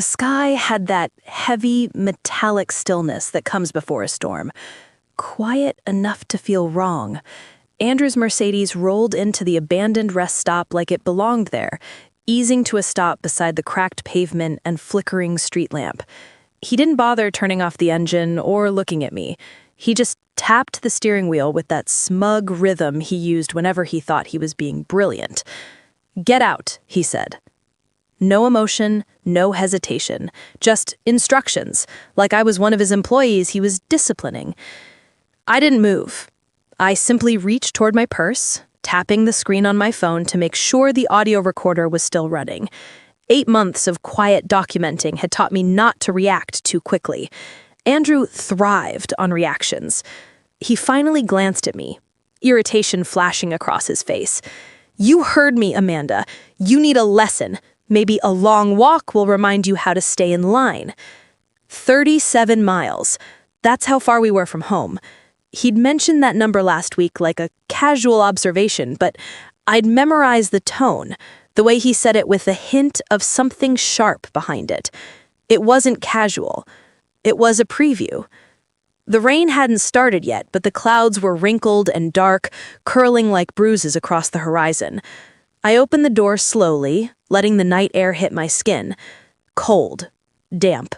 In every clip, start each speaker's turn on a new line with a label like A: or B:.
A: The sky had that heavy, metallic stillness that comes before a storm. Quiet enough to feel wrong. Andrew's Mercedes rolled into the abandoned rest stop like it belonged there, easing to a stop beside the cracked pavement and flickering street lamp. He didn't bother turning off the engine or looking at me. He just tapped the steering wheel with that smug rhythm he used whenever he thought he was being brilliant. "Get out," he said. No emotion, no hesitation, just instructions, like I was one of his employees he was disciplining. I didn't move. I simply reached toward my purse, tapping the screen on my phone to make sure the audio recorder was still running. 8 months of quiet documenting had taught me not to react too quickly. Andrew thrived on reactions. He finally glanced at me, irritation flashing across his face. "You heard me, Amanda. You need a lesson. Maybe a long walk will remind you how to stay in line." 37 miles. That's how far we were from home. He'd mentioned that number last week like a casual observation, but I'd memorized the tone, the way he said it with a hint of something sharp behind it. It wasn't casual. It was a preview. The rain hadn't started yet, but the clouds were wrinkled and dark, curling like bruises across the horizon. I opened the door slowly, letting the night air hit my skin. Cold, damp,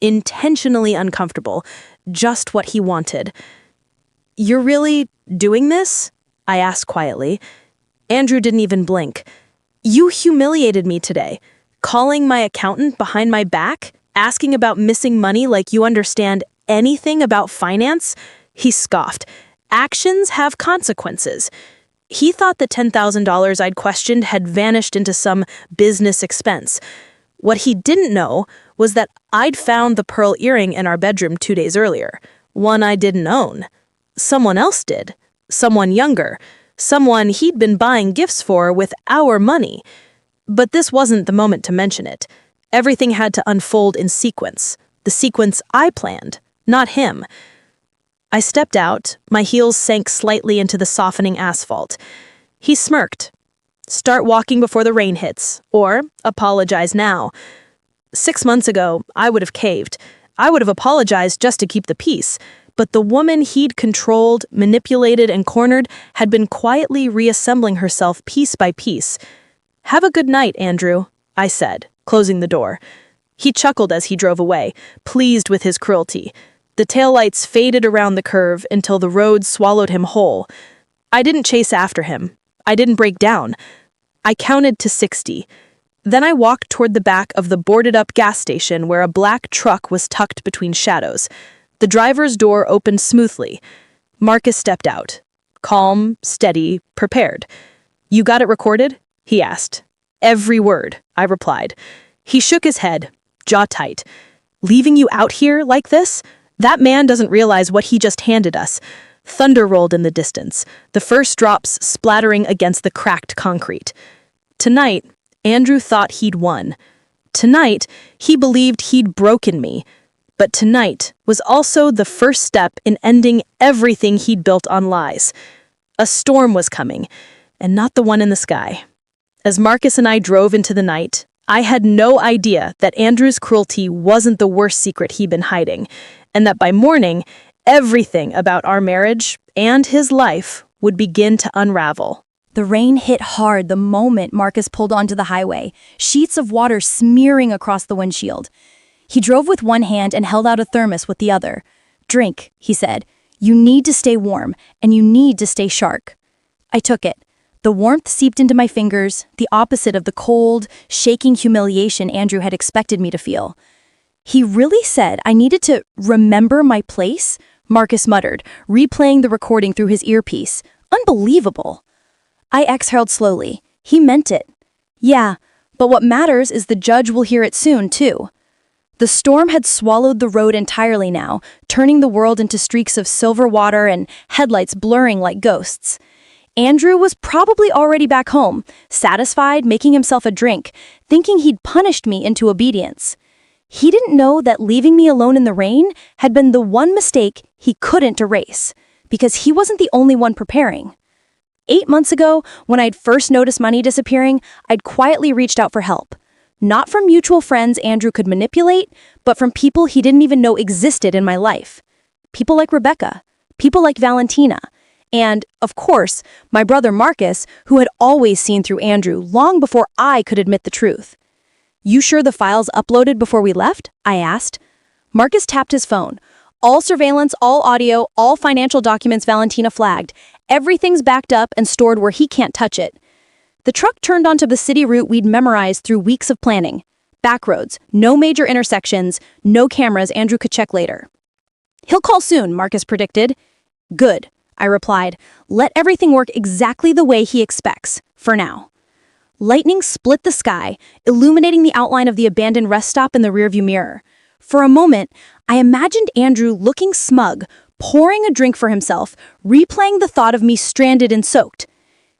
A: intentionally uncomfortable, just what he wanted. "You're really doing this?" I asked quietly. Andrew didn't even blink. "You humiliated me today, calling my accountant behind my back, asking about missing money like you understand anything about finance?" He scoffed. "Actions have consequences." He thought the $10,000 I'd questioned had vanished into some business expense. What he didn't know was that I'd found the pearl earring in our bedroom 2 days earlier, one I didn't own. Someone else did. Someone younger. Someone he'd been buying gifts for with our money. But this wasn't the moment to mention it. Everything had to unfold in sequence. The sequence I planned, not him. I stepped out, my heels sank slightly into the softening asphalt. He smirked. "Start walking before the rain hits, or apologize now." 6 months ago, I would have caved. I would have apologized just to keep the peace. But the woman he'd controlled, manipulated, and cornered had been quietly reassembling herself piece by piece. "Have a good night, Andrew," I said, closing the door. He chuckled as he drove away, pleased with his cruelty. The taillights faded around the curve until the road swallowed him whole. I didn't chase after him. I didn't break down. I counted to 60. Then I walked toward the back of the boarded-up gas station where a black truck was tucked between shadows. The driver's door opened smoothly. Marcus stepped out. Calm, steady, prepared. "You got it recorded?" he asked. "Every word," I replied. He shook his head, jaw tight. "Leaving you out here like this? That man doesn't realize what he just handed us." Thunder rolled in the distance, the first drops splattering against the cracked concrete. Tonight, Andrew thought he'd won. Tonight, he believed he'd broken me. But tonight was also the first step in ending everything he'd built on lies. A storm was coming, and not the one in the sky. As Marcus and I drove into the night, I had no idea that Andrew's cruelty wasn't the worst secret he'd been hiding, and that by morning, everything about our marriage and his life would begin to unravel.
B: The rain hit hard the moment Marcus pulled onto the highway, sheets of water smearing across the windshield. He drove with one hand and held out a thermos with the other. "Drink," he said. "You need to stay warm, and you need to stay sharp." I took it. The warmth seeped into my fingers, the opposite of the cold, shaking humiliation Andrew had expected me to feel. "He really said I needed to remember my place?" Marcus muttered, replaying the recording through his earpiece. "Unbelievable." I exhaled slowly. He meant it. "Yeah, but what matters is the judge will hear it soon, too." The storm had swallowed the road entirely now, turning the world into streaks of silver water and headlights blurring like ghosts. Andrew was probably already back home, satisfied, making himself a drink, thinking he'd punished me into obedience. He didn't know that leaving me alone in the rain had been the one mistake he couldn't erase, because he wasn't the only one preparing. 8 months ago, when I'd first noticed money disappearing, I'd quietly reached out for help. Not from mutual friends Andrew could manipulate, but from people he didn't even know existed in my life. People like Rebecca, people like Valentina, and, of course, my brother Marcus, who had always seen through Andrew long before I could admit the truth. "You sure the files uploaded before we left?" I asked. Marcus tapped his phone. "All surveillance, all audio, all financial documents Valentina flagged. Everything's backed up and stored where he can't touch it." The truck turned onto the city route we'd memorized through weeks of planning. Back roads, no major intersections, no cameras Andrew could check later. "He'll call soon," Marcus predicted. "Good," I replied. "Let everything work exactly the way he expects, for now." Lightning split the sky, illuminating the outline of the abandoned rest stop in the rearview mirror. For a moment, I imagined Andrew looking smug, pouring a drink for himself, replaying the thought of me stranded and soaked.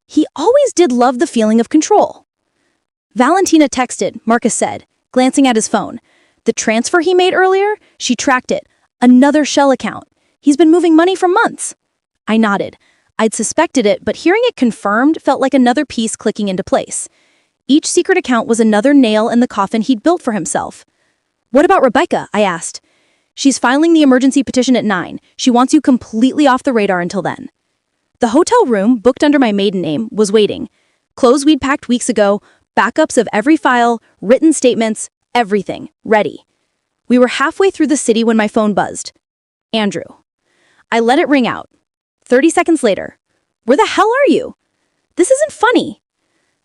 B: He always did love the feeling of control. "Valentina texted," Marcus said, glancing at his phone. "The transfer he made earlier, she tracked it. Another shell account. He's been moving money for months." I nodded. I'd suspected it, but hearing it confirmed felt like another piece clicking into place. Each secret account was another nail in the coffin he'd built for himself. "What about Rebecca?" I asked. "She's filing the emergency petition at 9. She wants you completely off the radar until then." The hotel room, booked under my maiden name, was waiting. Clothes we'd packed weeks ago, backups of every file, written statements, everything, ready. We were halfway through the city when my phone buzzed. Andrew. I let it ring out. 30 seconds later. "Where the hell are you? This isn't funny."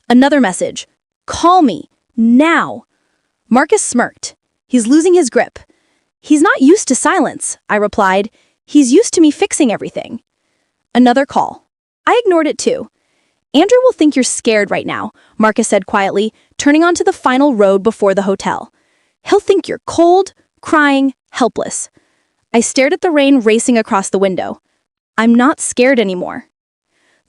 B: Another message. "Call me. Now." Marcus smirked. He's losing his grip. "He's not used to silence," I replied. "He's used to me fixing everything." Another call. I ignored it too. "Andrew will think you're scared right now," Marcus said quietly, turning onto the final road before the hotel. "He'll think you're cold, crying, helpless." I stared at the rain racing across the window. "I'm not scared anymore."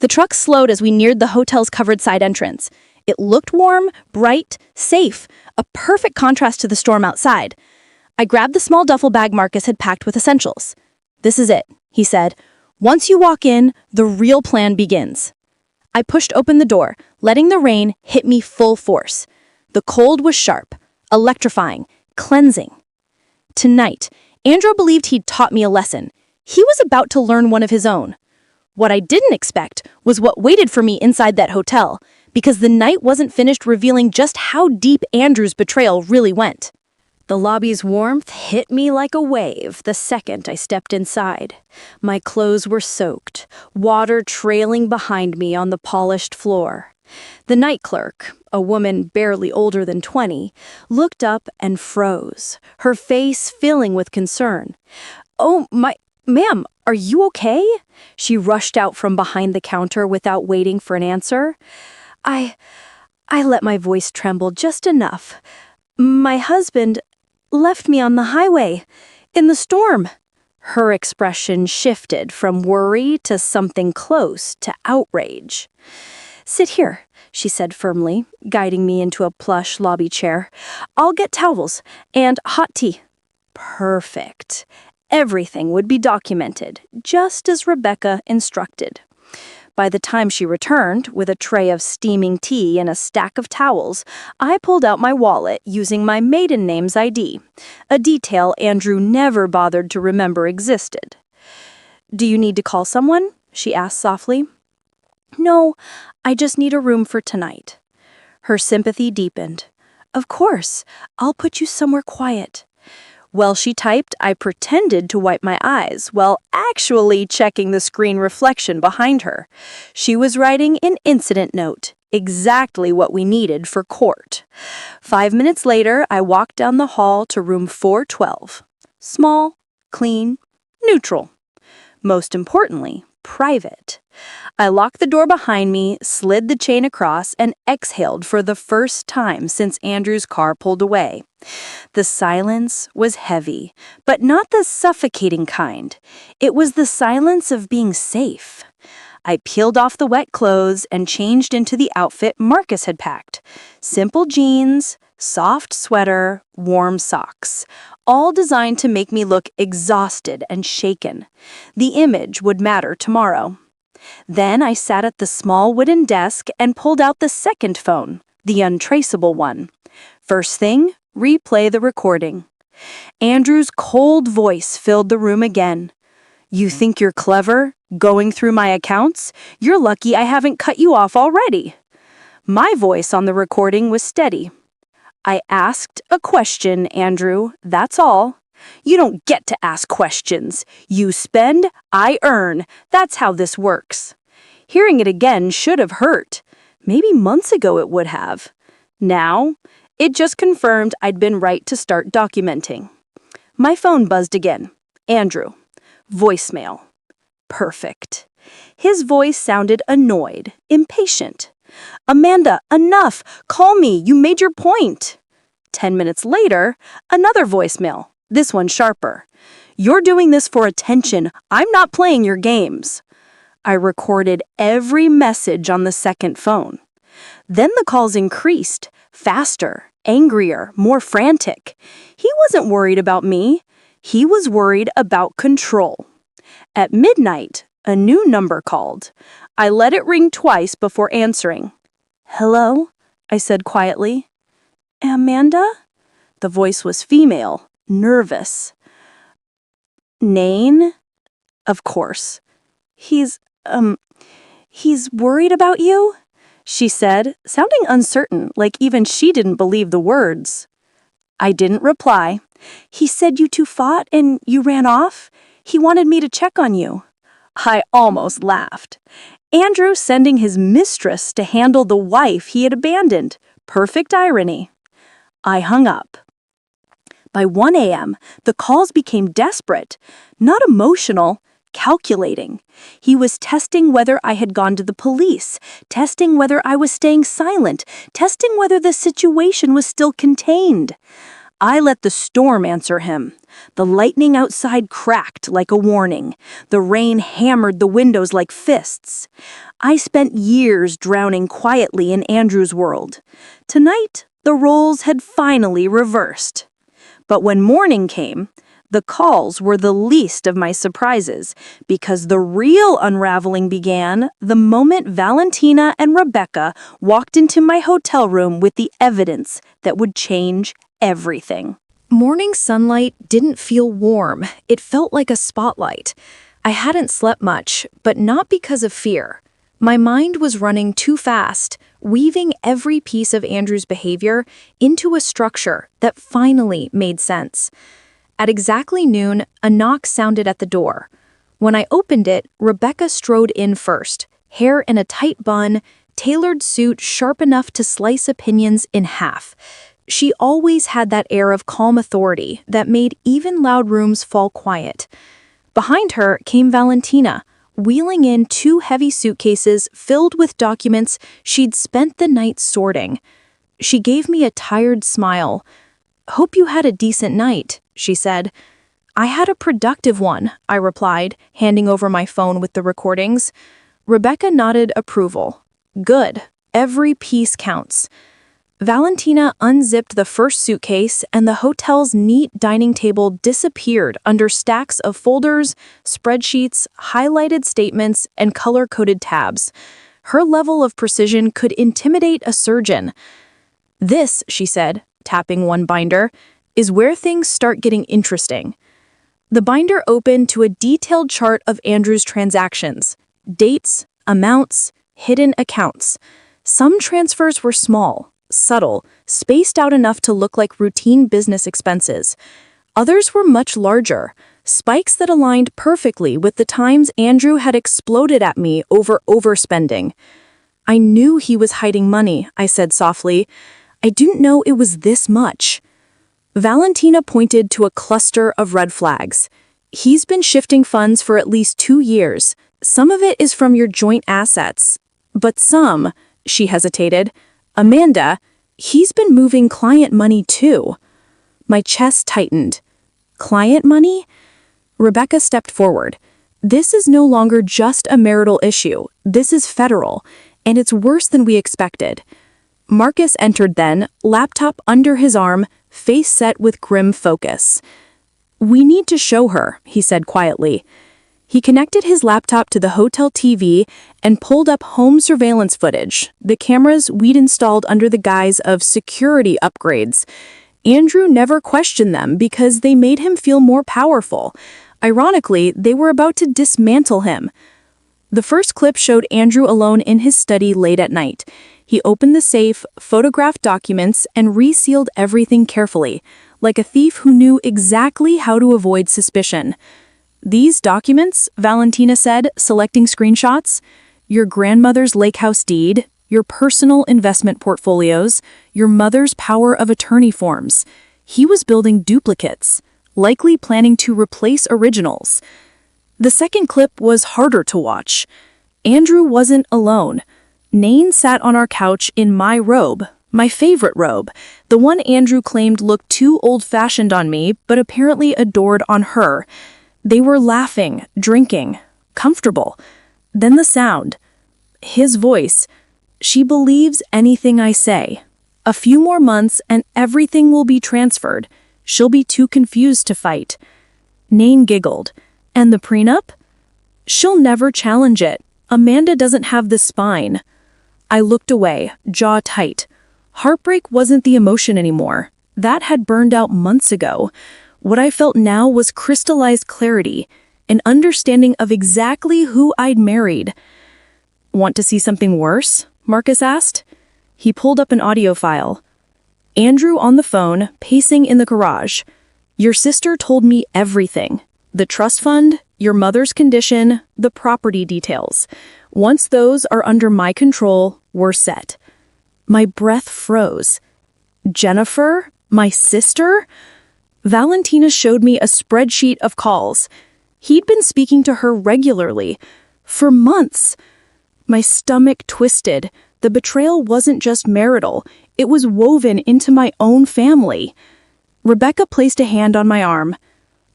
B: The truck slowed as we neared the hotel's covered side entrance. It looked warm, bright, safe, a perfect contrast to the storm outside. I grabbed the small duffel bag Marcus had packed with essentials. "This is it," he said. "Once you walk in, the real plan begins." I pushed open the door, letting the rain hit me full force. The cold was sharp, electrifying, cleansing. Tonight, Andrew believed he'd taught me a lesson. He was about to learn one of his own. What I didn't expect was what waited for me inside that hotel, because the night wasn't finished revealing just how deep Andrew's betrayal really went. The lobby's warmth hit me like a wave the second I stepped inside. My clothes were soaked, water trailing behind me on the polished floor. The night clerk, a woman barely older than 20, looked up and froze, her face filling with concern. "Oh, ma'am, are you okay?" She rushed out from behind the counter without waiting for an answer. I let my voice tremble just enough. "My husband left me on the highway, in the storm." Her expression shifted from worry to something close to outrage. "Sit here," she said firmly, guiding me into a plush lobby chair. "I'll get towels and hot tea." Perfect. Everything would be documented, just as Rebecca instructed. By the time she returned, with a tray of steaming tea and a stack of towels, I pulled out my wallet using my maiden name's ID, a detail Andrew never bothered to remember existed. "Do you need to call someone?" she asked softly. "No, I just need a room for tonight." Her sympathy deepened. "Of course, I'll put you somewhere quiet." While she typed, I pretended to wipe my eyes while actually checking the screen reflection behind her. She was writing an incident note, exactly what we needed for court. 5 minutes later, I walked down the hall to room 412. Small, clean, neutral. Most importantly, private. I locked the door behind me, slid the chain across, and exhaled for the first time since Andrew's car pulled away. The silence was heavy, but not the suffocating kind. It was the silence of being safe. I peeled off the wet clothes and changed into the outfit Marcus had packed. Simple jeans, soft sweater, warm socks, all designed to make me look exhausted and shaken. The image would matter tomorrow. Then I sat at the small wooden desk and pulled out the second phone,
A: the untraceable one. First thing, replay the recording. Andrew's cold voice filled the room again. You think you're clever? Going through my accounts? You're lucky I haven't cut you off already. My voice on the recording was steady. I asked a question, Andrew, that's all. You don't get to ask questions. You spend, I earn. That's how this works. Hearing it again should have hurt. Maybe months ago it would have. Now, it just confirmed I'd been right to start documenting. My phone buzzed again. Andrew. Voicemail. Perfect. His voice sounded annoyed, impatient. Amanda, enough! Call me, you made your point. 10 minutes later, another voicemail, this one sharper. You're doing this for attention. I'm not playing your games. I recorded every message on the second phone. Then the calls increased, faster, angrier, more frantic. He wasn't worried about me. He was worried about control. At midnight, a new number called. I let it ring twice before answering. Hello? I said quietly. Amanda? The voice was female, nervous. Nain? Of course. He's worried about you? She said, sounding uncertain, like even she didn't believe the words. I didn't reply. He said you two fought and you ran off? He wanted me to check on you. I almost laughed. Andrew sending his mistress to handle the wife he had abandoned. Perfect irony. I hung up. By 1 a.m., the calls became desperate, not emotional, calculating. He was testing whether I had gone to the police, testing whether I was staying silent, testing whether the situation was still contained. I let the storm answer him. The lightning outside cracked like a warning. The rain hammered the windows like fists. I spent years drowning quietly in Andrew's world. Tonight, the roles had finally reversed. But when morning came, the calls were the least of my surprises, because the real unraveling began the moment Valentina and Rebecca walked into my hotel room with the evidence that would change everything.
B: Morning sunlight didn't feel warm. It felt like a spotlight. I hadn't slept much, but not because of fear. My mind was running too fast, weaving every piece of Andrew's behavior into a structure that finally made sense. At exactly noon, a knock sounded at the door. When I opened it, Rebecca strode in first, hair in a tight bun, tailored suit sharp enough to slice opinions in half. She always had that air of calm authority that made even loud rooms fall quiet. Behind her came Valentina, wheeling in 2 heavy suitcases filled with documents she'd spent the night sorting. She gave me a tired smile. "Hope you had a decent night," she said. "I had a productive one," I replied, handing over my phone with the recordings. Rebecca nodded approval. "Good. Every piece counts." Valentina unzipped the first suitcase, and the hotel's neat dining table disappeared under stacks of folders, spreadsheets, highlighted statements, and color-coded tabs. Her level of precision could intimidate a surgeon. "This," she said, tapping one binder, "is where things start getting interesting." The binder opened to a detailed chart of Andrew's transactions. Dates, amounts, hidden accounts. Some transfers were small, subtle, spaced out enough to look like routine business expenses. Others were much larger, spikes that aligned perfectly with the times Andrew had exploded at me over overspending. "I knew he was hiding money," I said softly. "I didn't know it was this much." Valentina pointed to a cluster of red flags. "He's been shifting funds for at least 2 years. Some of it is from your joint assets. But some," she hesitated, "Amanda, he's been moving client money too." My chest tightened. "Client money?" Rebecca stepped forward. "This is no longer just a marital issue. This is federal, and it's worse than we expected." Marcus entered then, laptop under his arm, face set with grim focus. "We need to show her," he said quietly.
A: He connected his laptop to the hotel TV and pulled up home surveillance footage, the cameras we'd installed under the guise of security upgrades. Andrew never questioned them because they made him feel more powerful. Ironically, they were about to dismantle him. The first clip showed Andrew alone in his study late at night. He opened the safe, photographed documents, and resealed everything carefully, like a thief who knew exactly how to avoid suspicion. "These documents," Valentina said, selecting screenshots, "your grandmother's lake house deed, your personal investment portfolios, your mother's power of attorney forms." He was building duplicates, likely planning to replace originals. The second clip was harder to watch. Andrew wasn't alone. Nain sat on our couch in my robe, my favorite robe, the one Andrew claimed looked too old-fashioned on me, but apparently adored on her. They were laughing, drinking, comfortable. Then the sound. His voice. "She believes anything I say. A few more months and everything will be transferred. She'll be too confused to fight." Nain giggled. "And the prenup?" "She'll never challenge it. Amanda doesn't have the spine." I looked away, jaw tight. Heartbreak wasn't the emotion anymore. That had burned out months ago. What I felt now was crystallized clarity, an understanding of exactly who I'd married. "Want to see something worse?" Marcus asked. He pulled up an audio file. Andrew on the phone, pacing in the garage. "Your sister told me everything. The trust fund, your mother's condition, the property details. Once those are under my control, we're set." My breath froze. Jennifer? My sister? Valentina showed me a spreadsheet of calls. He'd been speaking to her regularly, for months. My stomach twisted. The betrayal wasn't just marital, it was woven into my own family. Rebecca placed a hand on my arm.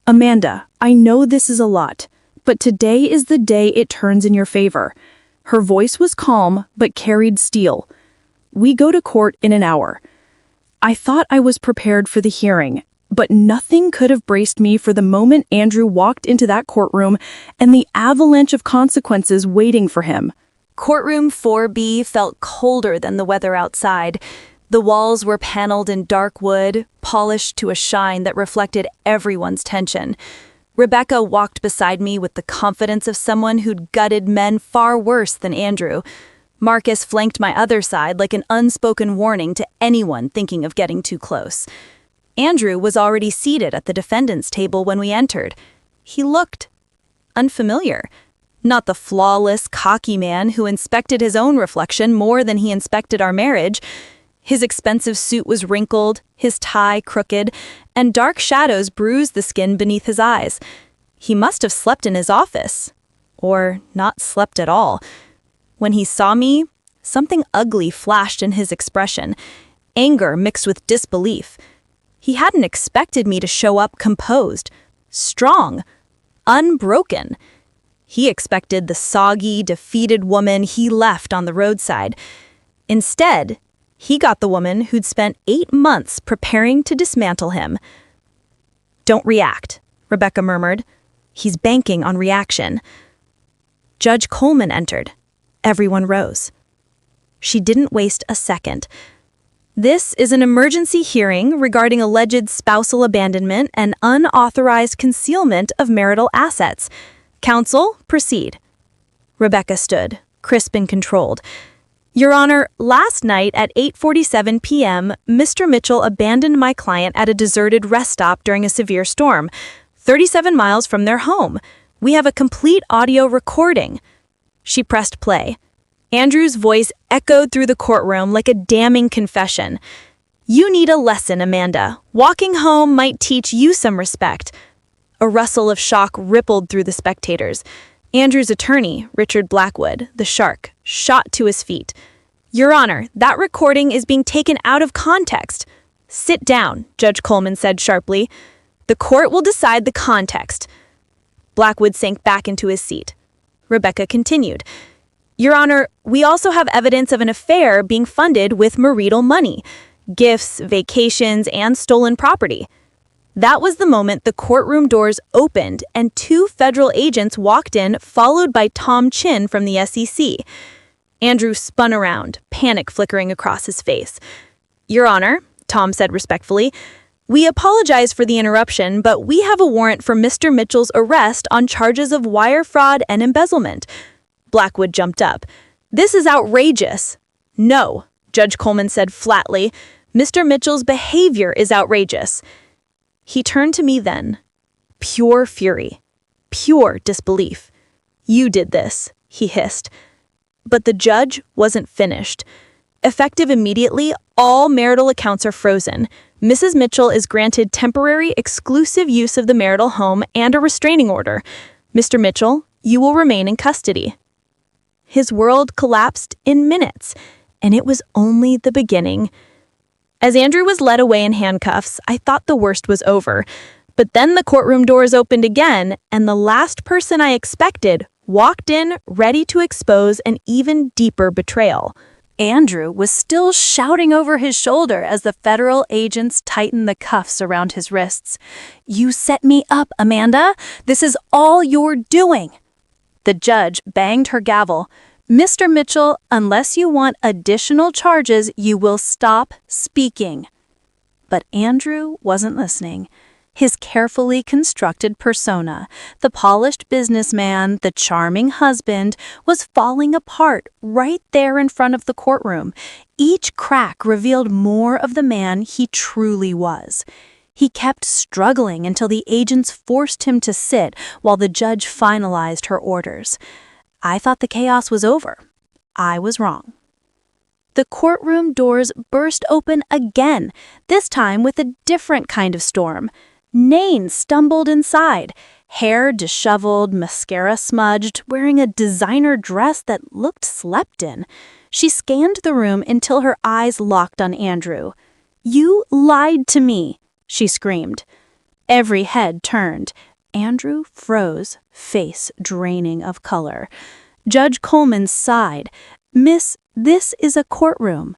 A: "Amanda, I know this is a lot, but today is the day it turns in your favor." Her voice was calm, but carried steel. "We go to court in an hour." I thought I was prepared for the hearing, but nothing could have braced me for the moment Andrew walked into that courtroom and the avalanche of consequences waiting for him.
B: Courtroom 4B felt colder than the weather outside. The walls were paneled in dark wood, polished to a shine that reflected everyone's tension. Rebecca walked beside me with the confidence of someone who'd gutted men far worse than Andrew. Marcus flanked my other side like an unspoken warning to anyone thinking of getting too close. Andrew was already seated at the defendant's table when we entered. He looked unfamiliar. Not the flawless, cocky man who inspected his own reflection more than he inspected our marriage. His expensive suit was wrinkled, his tie crooked, and dark shadows bruised the skin beneath his eyes. He must have slept in his office. Or not slept at all. When he saw me, something ugly flashed in his expression, anger mixed with disbelief. He hadn't expected me to show up composed, strong, unbroken. He expected the soggy, defeated woman he left on the roadside. Instead, he got the woman who'd spent 8 months preparing to dismantle him. "Don't react," Rebecca murmured. "He's banking on reaction." Judge Coleman entered. Everyone rose. She didn't waste a second. "This is an emergency hearing regarding alleged spousal abandonment and unauthorized concealment of marital assets. Counsel, proceed." Rebecca stood, crisp and controlled. "Your Honor, last night at 8:47 p.m., Mr. Mitchell abandoned my client at a deserted rest stop during a severe storm, 37 miles from their home. We have a complete audio recording." She pressed play. Andrew's voice echoed through the courtroom like a damning confession. "You need a lesson, Amanda. Walking home might teach you some respect." A rustle of shock rippled through the spectators. Andrew's attorney, Richard Blackwood, the shark, shot to his feet. "Your Honor, that recording is being taken out of context." "Sit down," Judge Coleman said sharply. "The court will decide the context." Blackwood sank back into his seat. Rebecca continued. "Your Honor, we also have evidence of an affair being funded with marital money, gifts, vacations, and stolen property." That was the moment the courtroom doors opened and 2 federal agents walked in, followed by Tom Chin from the SEC. Andrew spun around, panic flickering across his face. "Your Honor," Tom said respectfully, "we apologize for the interruption, but we have a warrant for Mr. Mitchell's arrest on charges of wire fraud and embezzlement." Blackwood jumped up. "This is outrageous." "No," Judge Coleman said flatly. "Mr. Mitchell's behavior is outrageous." He turned to me then. Pure fury. Pure disbelief. "You did this," he hissed. But the judge wasn't finished. Effective immediately, all marital accounts are frozen. Mrs. Mitchell is granted temporary exclusive use of the marital home and a restraining order. Mr. Mitchell, you will remain in custody. His world collapsed in minutes, and it was only the beginning. As Andrew was led away in handcuffs, I thought the worst was over. But then the courtroom doors opened again, and the last person I expected walked in, ready to expose an even deeper betrayal. Andrew was still shouting over his shoulder as the federal agents tightened the cuffs around his wrists. "You set me up, Amanda. This is all you're doing." The judge banged her gavel. "Mr. Mitchell, unless you want additional charges, you will stop speaking." But Andrew wasn't listening. His carefully constructed persona, the polished businessman, the charming husband, was falling apart right there in front of the courtroom. Each crack revealed more of the man he truly was. He kept struggling until the agents forced him to sit while the judge finalized her orders. I thought the chaos was over. I was wrong. The courtroom doors burst open again, this time with a different kind of storm. Nain stumbled inside, hair disheveled, mascara smudged, wearing a designer dress that looked slept in. She scanned the room until her eyes locked on Andrew. "You lied to me," she screamed. Every head turned. Andrew froze, face draining of color. Judge Coleman sighed. "Miss, this is a courtroom."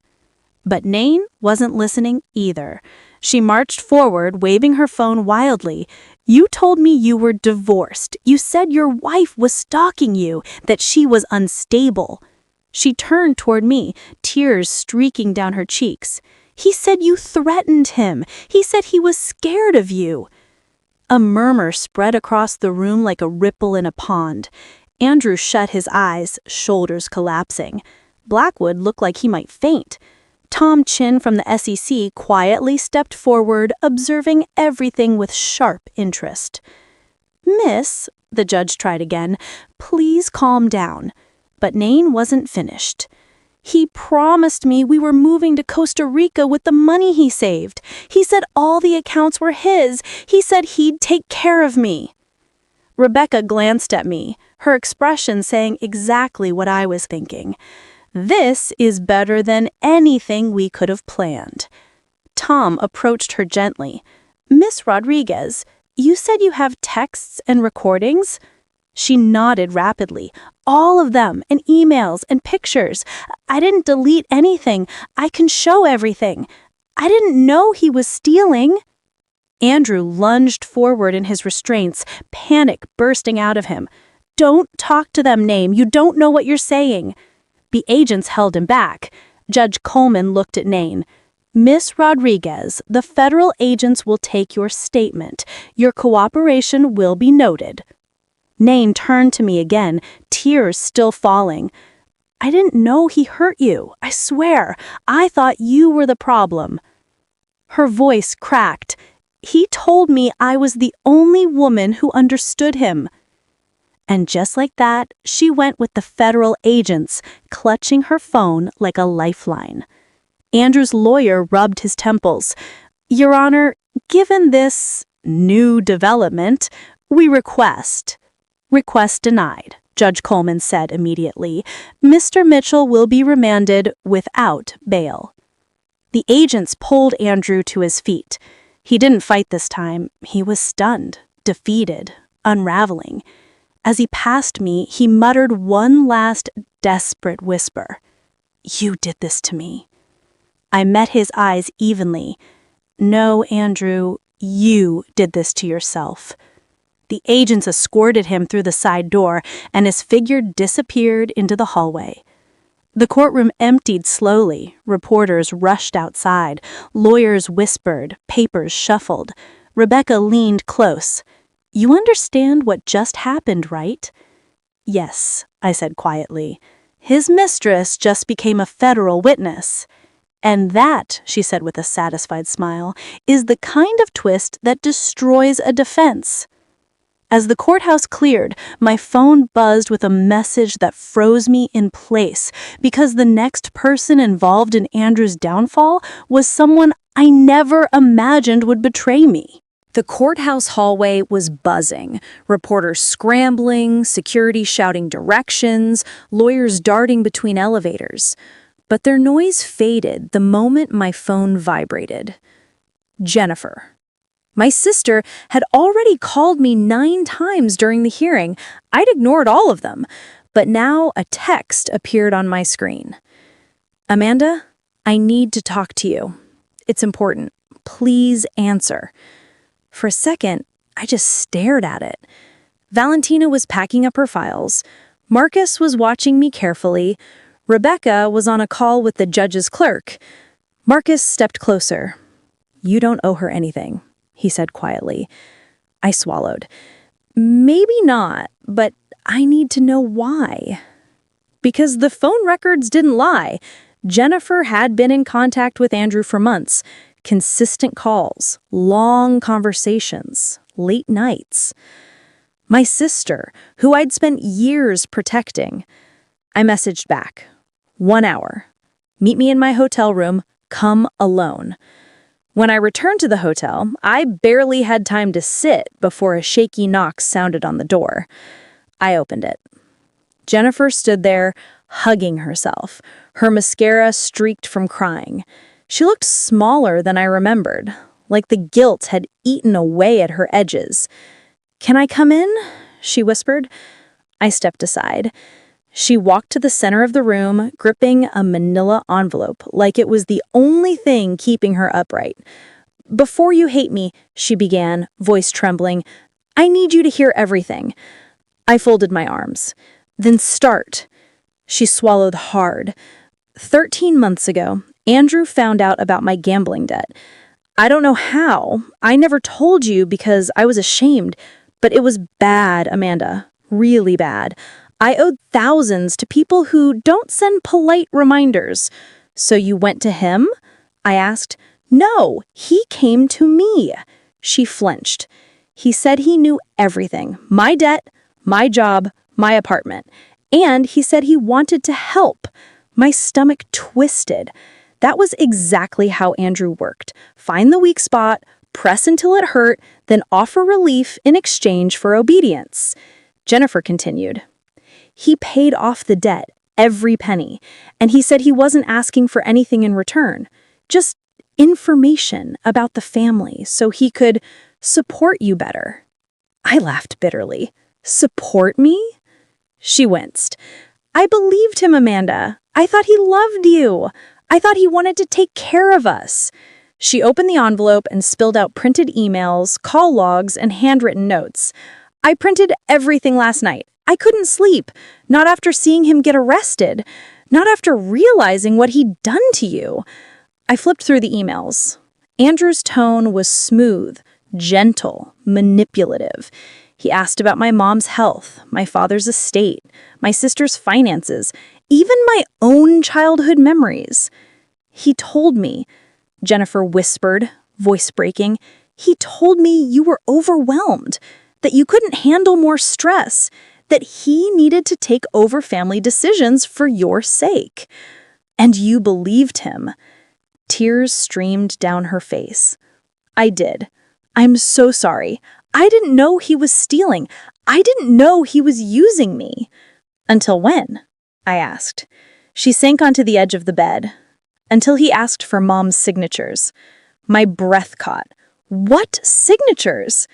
B: But Nain wasn't listening either. She marched forward, waving her phone wildly. "You told me you were divorced. You said your wife was stalking you, that she was unstable." She turned toward me, tears streaking down her cheeks. "He said you threatened him. He said he was scared of you." A murmur spread across the room like a ripple in a pond. Andrew shut his eyes, shoulders collapsing. Blackwood looked like he might faint. Tom Chin from the SEC quietly stepped forward, observing everything with sharp interest. "Miss," the judge tried again, "please calm down." But Nain wasn't finished. "He promised me we were moving to Costa Rica with the money he saved. He said all the accounts were his. He said he'd take care of me." Rebecca glanced at me, her expression saying exactly what I was thinking. "This is better than anything we could have planned." Tom approached her gently. "Miss Rodriguez, you said you have texts and recordings?" She nodded rapidly. "All of them, and emails and pictures. I didn't delete anything. I can show everything. I didn't know he was stealing." Andrew lunged forward in his restraints, panic bursting out of him. "Don't talk to them, Nain. You don't know what you're saying." The agents held him back. Judge Coleman looked at Nain. "Miss Rodriguez, the federal agents will take your statement. Your cooperation will be noted." Nain turned to me again, tears still falling. "I didn't know he hurt you. I swear. I thought you were the problem." Her voice cracked. "He told me I was the only woman who understood him." And just like that, she went with the federal agents, clutching her phone like a lifeline. Andrew's lawyer rubbed his temples. "Your Honor, given this new development, we request." "Request denied," Judge Coleman said immediately. "Mr. Mitchell will be remanded without bail." The agents pulled Andrew to his feet. He didn't fight this time. He was stunned, defeated, unraveling. As he passed me, he muttered one last desperate whisper. "You did this to me." I met his eyes evenly. "No, Andrew,
C: You did this to yourself." The agents escorted him through the side door, and his figure disappeared into the hallway. The courtroom emptied slowly. Reporters rushed outside. Lawyers whispered. Papers shuffled. Rebecca leaned close. "You understand what just happened, right?" "Yes," I said quietly. "His mistress just became a federal witness." "And that," she said with a satisfied smile, "is the kind of twist that destroys a defense." As the courthouse cleared, my phone buzzed with a message that froze me in place, because the next person involved in Andrew's downfall was someone I never imagined would betray me.
A: The courthouse hallway was buzzing, reporters scrambling, security shouting directions, lawyers darting between elevators. But their noise faded the moment my phone vibrated. Jennifer. My sister had already called me 9 times during the hearing. I'd ignored all of them, but now a text appeared on my screen. "Amanda, I need to talk to you. It's important. Please answer." For a second, I just stared at it. Valentina was packing up her files. Marcus was watching me carefully. Rebecca was on a call with the judge's clerk. Marcus stepped closer. "You don't owe her anything," he said quietly. I swallowed. "Maybe not, but I need to know why." Because the phone records didn't lie. Jennifer had been in contact with Andrew for months. Consistent calls, long conversations, late nights. My sister, who I'd spent years protecting. I messaged back. 1 hour. Meet me in my hotel room. Come alone. When I returned to the hotel, I barely had time to sit before a shaky knock sounded on the door. I opened it. Jennifer stood there, hugging herself. Her mascara streaked from crying. She looked smaller than I remembered, like the guilt had eaten away at her edges. "Can I come in?" she whispered. I stepped aside. She walked to the center of the room, gripping a manila envelope like it was the only thing keeping her upright. "Before you hate me," she began, voice trembling, "I need you to hear everything." I folded my arms. "Then start." She swallowed hard. 13 months ago, Andrew found out about my gambling debt. I don't know how. I never told you because I was ashamed, but it was bad, Amanda. Really bad. I owed thousands to people who don't send polite reminders. "So you went to him?" I asked. "No, he came to me." She flinched. "He said he knew everything. My debt, my job, my apartment. And he said he wanted to help." My stomach twisted. That was exactly how Andrew worked. Find the weak spot, press until it hurt, then offer relief in exchange for obedience. Jennifer continued. "He paid off the debt, every penny, and he said he wasn't asking for anything in return. Just information about the family so he could support you better." I laughed bitterly. "Support me?" She winced. "I believed him, Amanda. I thought he loved you. I thought he wanted to take care of us." She opened the envelope and spilled out printed emails, call logs, and handwritten notes. "I printed everything last night. I couldn't sleep. Not after seeing him get arrested. Not after realizing what he'd done to you." I flipped through the emails. Andrew's tone was smooth, gentle, manipulative. He asked about my mom's health, my father's estate, my sister's finances, even my own childhood memories. "He told me," Jennifer whispered, voice breaking, "he told me you were overwhelmed, that you couldn't handle more stress, that he needed to take over family decisions for your sake. And you believed him." Tears streamed down her face. "I did. I'm so sorry. I didn't know he was stealing. I didn't know he was using me." "Until when?" I asked. She sank onto the edge of the bed. "Until he asked for Mom's signatures." My breath caught. "What signatures?"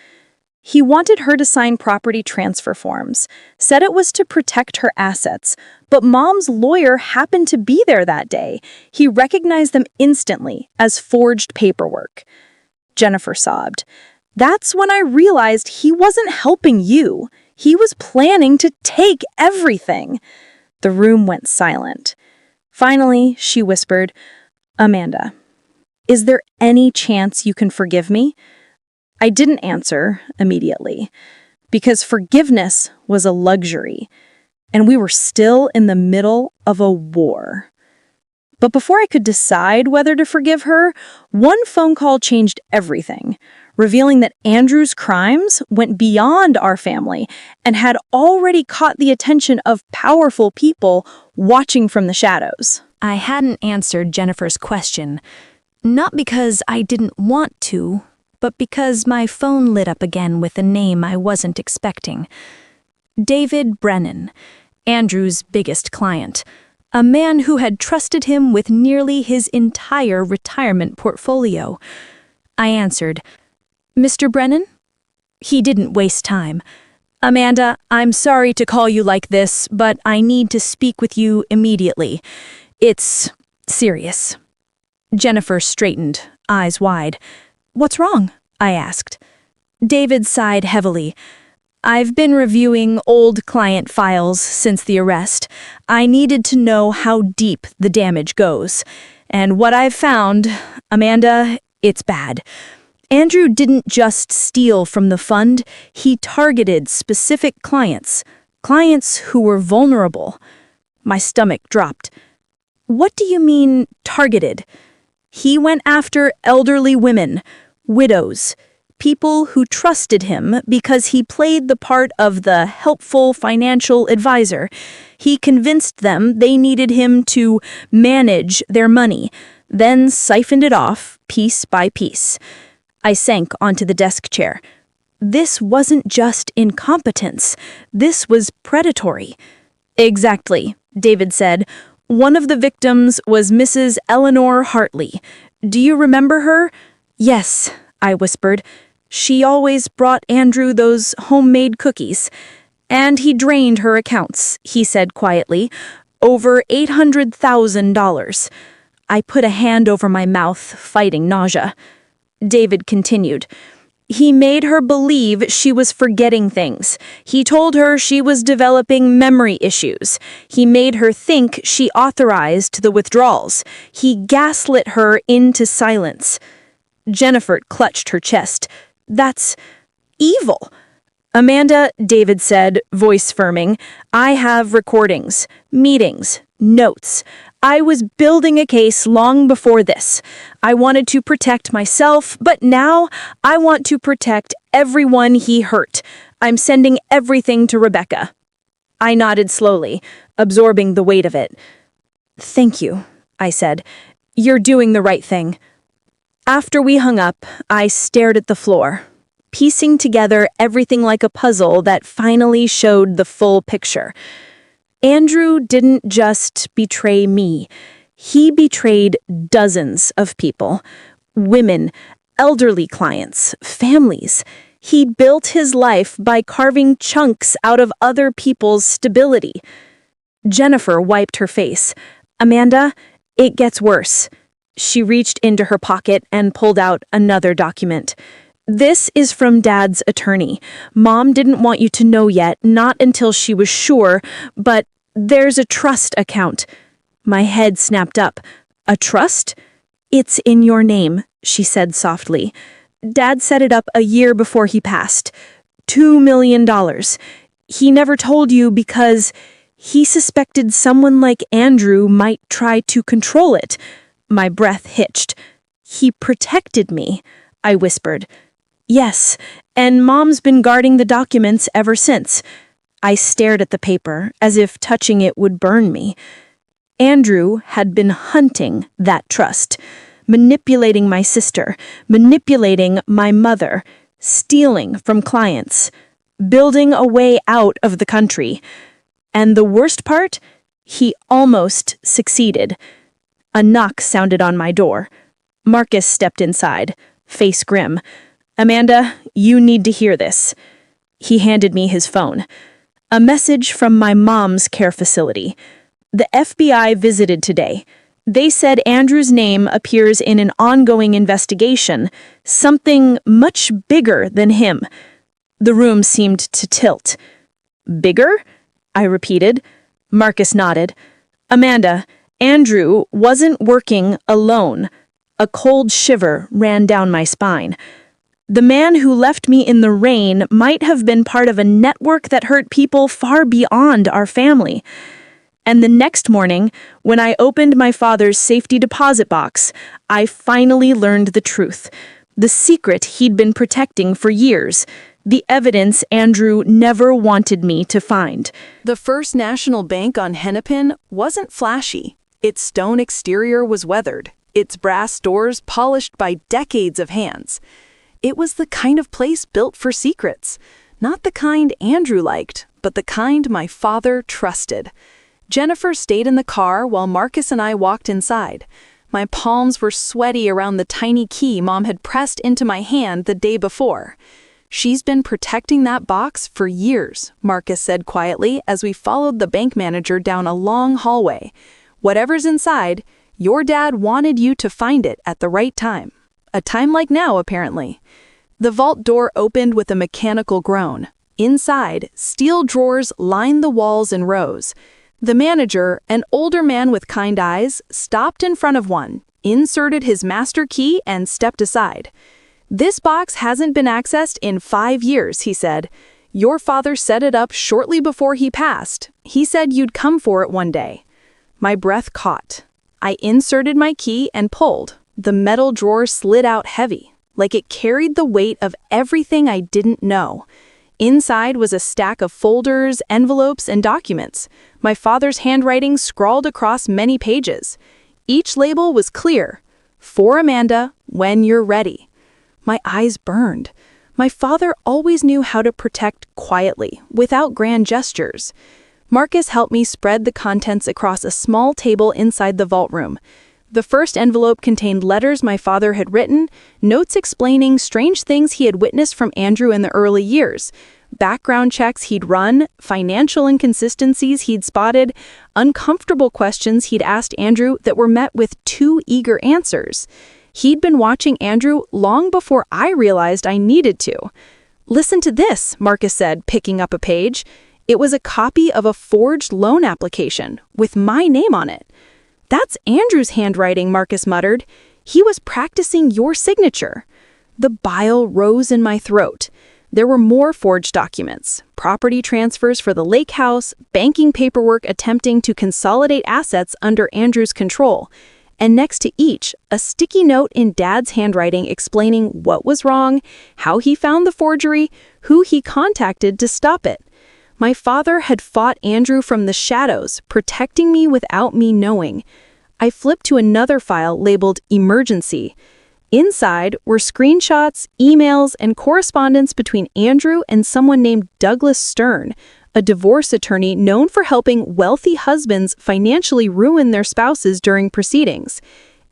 A: "He wanted her to sign property transfer forms, said it was to protect her assets, but Mom's lawyer happened to be there that day. He recognized them instantly as forged paperwork."
C: Jennifer sobbed. "That's when I realized he wasn't helping you. He was planning to take everything." The room went silent. Finally, she whispered, "Amanda, is there any chance you can forgive me?" I didn't answer immediately, because forgiveness was a luxury, and we were still in the middle of a war. But before I could decide whether to forgive her, one phone call changed everything, revealing that Andrew's crimes went beyond our family and had already caught the attention of powerful people watching from the shadows.
B: I hadn't answered Jennifer's question, not because I didn't want to, but because my phone lit up again with a name I wasn't expecting. David Brennan, Andrew's biggest client, a man who had trusted him with nearly his entire retirement portfolio. I answered, "Mr. Brennan?" He didn't waste time. "Amanda, I'm sorry to call you like this, but I need to speak with you immediately. It's serious." Jennifer straightened, eyes wide. "What's wrong?" I asked. David sighed heavily. "I've been reviewing old client files since the arrest. I needed to know how deep the damage goes. And what I've found, Amanda, it's bad. Andrew didn't just steal from the fund, he targeted specific clients who were vulnerable." My stomach dropped. "What do you mean, targeted?" "He went after elderly women, widows, people who trusted him because he played the part of the helpful financial advisor. He convinced them they needed him to manage their money, then siphoned it off piece by piece." I sank onto the desk chair. This wasn't just incompetence. This was predatory. "Exactly," David said. "One of the victims was Mrs. Eleanor Hartley. Do you remember her?" "Yes," I whispered. "She always brought Andrew those homemade cookies." "And he drained her accounts," he said quietly. "Over $800,000. I put a hand over my mouth, fighting nausea. David continued. "He made her believe she was forgetting things. He told her she was developing memory issues. He made her think she authorized the withdrawals. He gaslit her into silence." Jennifer clutched her chest. "That's evil." "Amanda," David said, voice firming, "I have recordings, meetings, notes. I was building a case long before this. I wanted to protect myself, but now I want to protect everyone he hurt. I'm sending everything to Rebecca." I nodded slowly, absorbing the weight of it. "Thank you," I said. "You're doing the right thing." After we hung up, I stared at the floor, piecing together everything like a puzzle that finally showed the full picture. Andrew didn't just betray me. He betrayed dozens of people. Women, elderly clients, families. He built his life by carving chunks out of other people's stability. Jennifer wiped her face. "Amanda, it gets worse." She reached into her pocket and pulled out another document. "This is from Dad's attorney. Mom didn't want you to know yet, not until she was sure, but there's a trust account." My head snapped up. "A trust?" "It's in your name," she said softly. "Dad set it up a year before he passed. $2 million. He never told you because he suspected someone like Andrew might try to control it." My breath hitched. "He protected me," I whispered. "Yes, and Mom's been guarding the documents ever since." I stared at the paper, as if touching it would burn me. Andrew had been hunting that trust, manipulating my sister, manipulating my mother, stealing from clients, building a way out of the country. And the worst part? He almost succeeded. A knock sounded on my door. Marcus stepped inside, face grim. "Amanda, you need to hear this." He handed me his phone. "A message from my mom's care facility. The FBI visited today.
C: They said Andrew's name appears in an ongoing investigation, something much bigger than him. The room seemed to tilt. Bigger? I repeated. Marcus nodded. Amanda, Andrew wasn't working alone. A cold shiver ran down my spine. The man who left me in the rain might have been part of a network that hurt people far beyond our family. And the next morning, when I opened my father's safety deposit box, I finally learned the truth. The secret he'd been protecting for years. The evidence Andrew never wanted me to find.
A: The First National Bank on Hennepin wasn't flashy. Its stone exterior was weathered, its brass doors polished by decades of hands. It was the kind of place built for secrets. Not the kind Andrew liked, but the kind my father trusted. Jennifer stayed in the car while Marcus and I walked inside. My palms were sweaty around the tiny key Mom had pressed into my hand the day before. "She's been protecting that box for years," Marcus said quietly as we followed the bank manager down a long hallway. "Whatever's inside, your dad wanted you to find it at the right time. A time like now, apparently." The vault door opened with a mechanical groan. Inside, steel drawers lined the walls in rows. The manager, an older man with kind eyes, stopped in front of one, inserted his master key, and stepped aside. "This box hasn't been accessed in 5 years," he said. "Your father set it up shortly before he passed. He said you'd come for it one day." My breath caught. I inserted my key and pulled. The metal drawer slid out heavy, like it carried the weight of everything I didn't know. Inside was a stack of folders, envelopes, and documents. My father's handwriting scrawled across many pages. Each label was clear. "For Amanda, when you're ready." My eyes burned. My father always knew how to protect quietly, without grand gestures. Marcus helped me spread the contents across a small table inside the vault room. The first envelope contained letters my father had written, notes explaining strange things he had witnessed from Andrew in the early years, background checks he'd run, financial inconsistencies he'd spotted, uncomfortable questions he'd asked Andrew that were met with too eager answers. He'd been watching Andrew long before I realized I needed to. "Listen to this," Marcus said, picking up a page. It was a copy of a forged loan application with my name on it. "That's Andrew's handwriting," Marcus muttered. "He was practicing your signature." The bile rose in my throat. There were more forged documents, property transfers for the lake house, banking paperwork attempting to consolidate assets under Andrew's control, and next to each, a sticky note in Dad's handwriting explaining what was wrong, how he found the forgery, who he contacted to stop it. My father had fought Andrew from the shadows, protecting me without me knowing. I flipped to another file labeled Emergency. Inside were screenshots, emails, and correspondence between Andrew and someone named Douglas Stern, a divorce attorney known for helping wealthy husbands financially ruin their spouses during proceedings.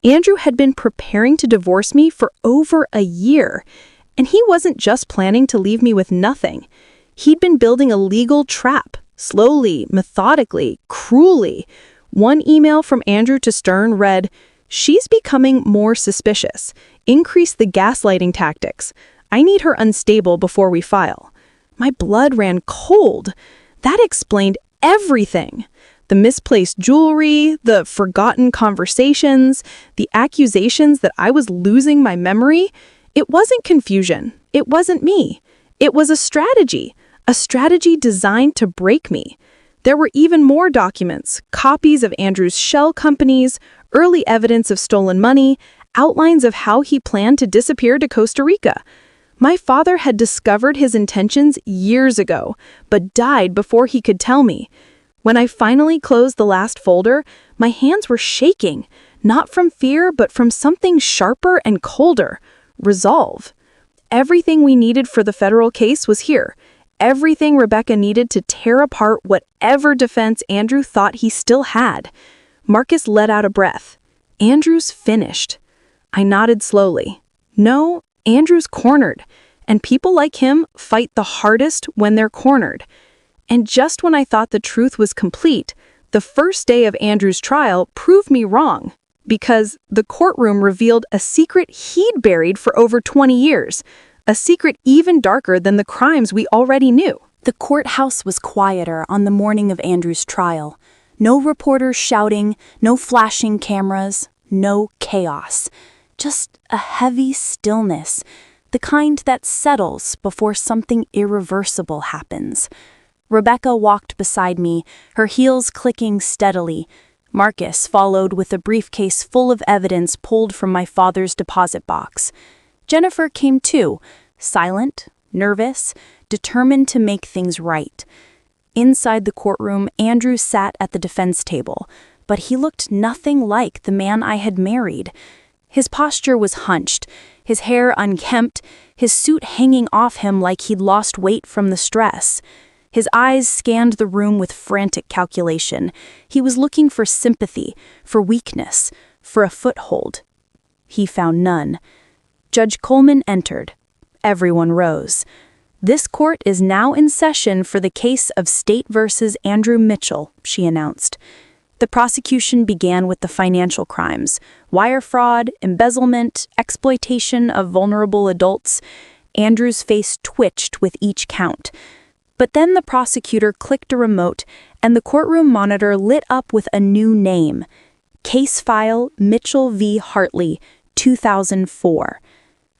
A: Andrew had been preparing to divorce me for over a year, and he wasn't just planning to leave me with nothing. He'd been building a legal trap, slowly, methodically, cruelly. One email from Andrew to Stern read, "She's becoming more suspicious. Increase the gaslighting tactics. I need her unstable before we file." My blood ran cold. That explained everything. The misplaced jewelry, the forgotten conversations, the accusations that I was losing my memory. It wasn't confusion. It wasn't me. It was a strategy designed to break me. There were even more documents, copies of Andrew's shell companies, early evidence of stolen money, outlines of how he planned to disappear to Costa Rica. My father had discovered his intentions years ago, but died before he could tell me. When I finally closed the last folder, my hands were shaking, not from fear, but from something sharper and colder: resolve. Everything we needed for the federal case was here. Everything Rebecca needed to tear apart whatever defense Andrew thought he still had. Marcus let out a breath. "Andrew's finished." I nodded slowly. "No, Andrew's cornered, and people like him fight the hardest when they're cornered." And just when I thought the truth was complete, the first day of Andrew's trial proved me wrong. because the courtroom revealed a secret he'd buried for over 20 years, a secret even darker than the crimes we already knew.
B: The courthouse was quieter on the morning of Andrew's trial. No reporters shouting, no flashing cameras, no chaos. Just a heavy stillness, the kind that settles before something irreversible happens. Rebecca walked beside me, her heels clicking steadily. Marcus followed with a briefcase full of evidence pulled from my father's deposit box. Jennifer came too, silent, nervous, determined to make things right. Inside the courtroom, Andrew sat at the defense table, but he looked nothing like the man I had married. His posture was hunched, his hair unkempt, his suit hanging off him like he'd lost weight from the stress. His eyes scanned the room with frantic calculation. He was looking for sympathy, for weakness, for a foothold. He found none. Judge Coleman entered. Everyone rose. "This court is now in session for the case of State versus Andrew Mitchell," she announced. The prosecution began with the financial crimes: wire fraud, embezzlement, exploitation of vulnerable adults. Andrew's face twitched with each count. But then the prosecutor clicked a remote, and the courtroom monitor lit up with a new name: Case File Mitchell v. Hartley, 2004.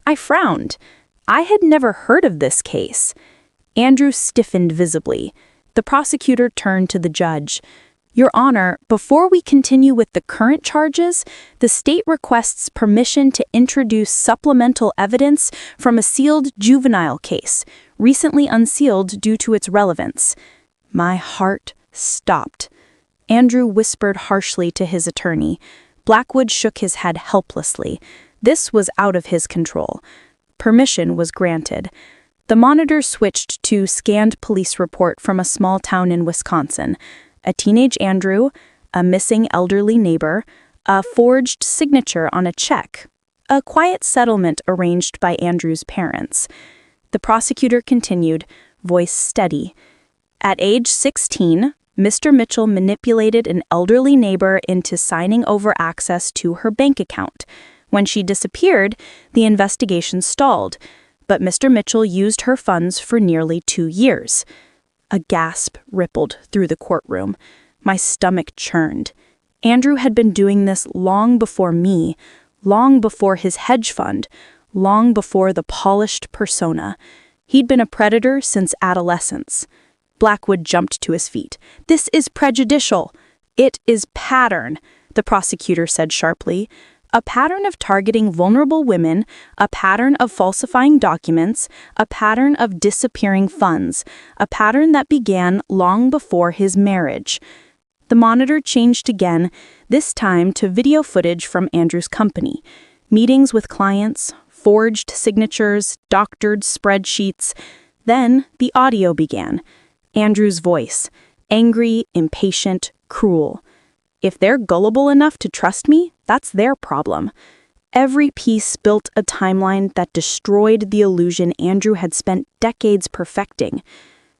B: I frowned. I had never heard of this case. Andrew stiffened visibly. The prosecutor turned to the judge. "Your Honor, before we continue with the current charges, the state requests permission to introduce supplemental evidence from a sealed juvenile case, recently unsealed due to its relevance." My heart stopped. Andrew whispered harshly to his attorney. Blackwood shook his head helplessly. This was out of his control. Permission was granted. The monitor switched to scanned police report from a small town in Wisconsin. A teenage Andrew, a missing elderly neighbor, a forged signature on a check, a quiet settlement arranged by Andrew's parents. The prosecutor continued, voice steady. At age 16, Mr. Mitchell manipulated an elderly neighbor into signing over access to her bank account. When she disappeared, the investigation stalled, but Mr. Mitchell used her funds for nearly 2 years. A gasp rippled through the courtroom. My stomach churned. Andrew had been doing this long before me, long before his hedge fund, long before the polished persona. He'd been a predator since adolescence. Blackwood jumped to his feet. "This is prejudicial." "It is pattern," the prosecutor said sharply. "A pattern of targeting vulnerable women, a pattern of falsifying documents, a pattern of disappearing funds, a pattern that began long before his marriage." The monitor changed again, this time to video footage from Andrew's company. Meetings with clients, forged signatures, doctored spreadsheets. Then the audio began. Andrew's voice, angry, impatient, cruel. If they're gullible enough to trust me, that's their problem. Every piece built a timeline that destroyed the illusion Andrew had spent decades perfecting.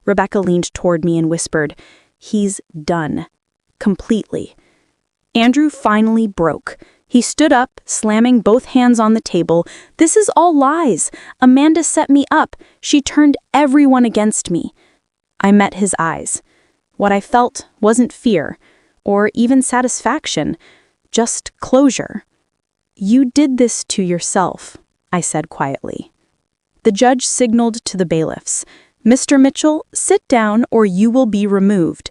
B: Rebecca leaned toward me and whispered, "He's done. Completely." Andrew finally broke. He stood up, slamming both hands on the table. "This is all lies. Amanda set me up. She turned everyone against me." I met his eyes. What I felt wasn't fear, or even satisfaction, just closure. "You did this to yourself," I said quietly. The judge signaled to the bailiffs, "Mr. Mitchell, sit down or you will be removed."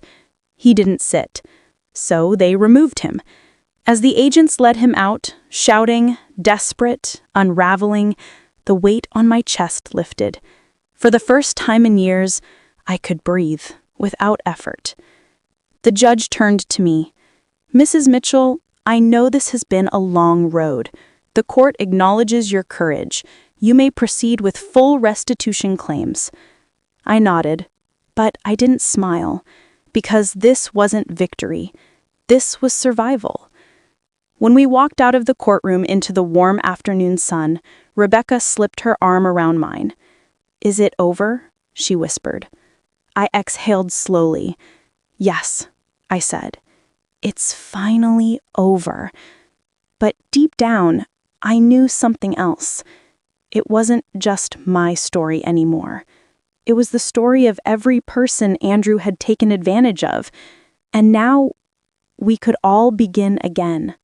B: He didn't sit, so they removed him. As the agents led him out, shouting, desperate, unraveling, the weight on my chest lifted. For the first time in years, I could breathe without effort. The judge turned to me. "Mrs. Mitchell, I know this has been a long road. The court acknowledges your courage. You may proceed with full restitution claims." I nodded, but I didn't smile, because this wasn't victory. This was survival. When we walked out of the courtroom into the warm afternoon sun, Rebecca slipped her arm around mine. "Is it over?" she whispered. I exhaled slowly. "Yes," I said. "It's finally over."
C: But deep down, I knew something else. It wasn't just my story anymore. It was the story of every person Andrew had taken advantage of. And now we could all begin again.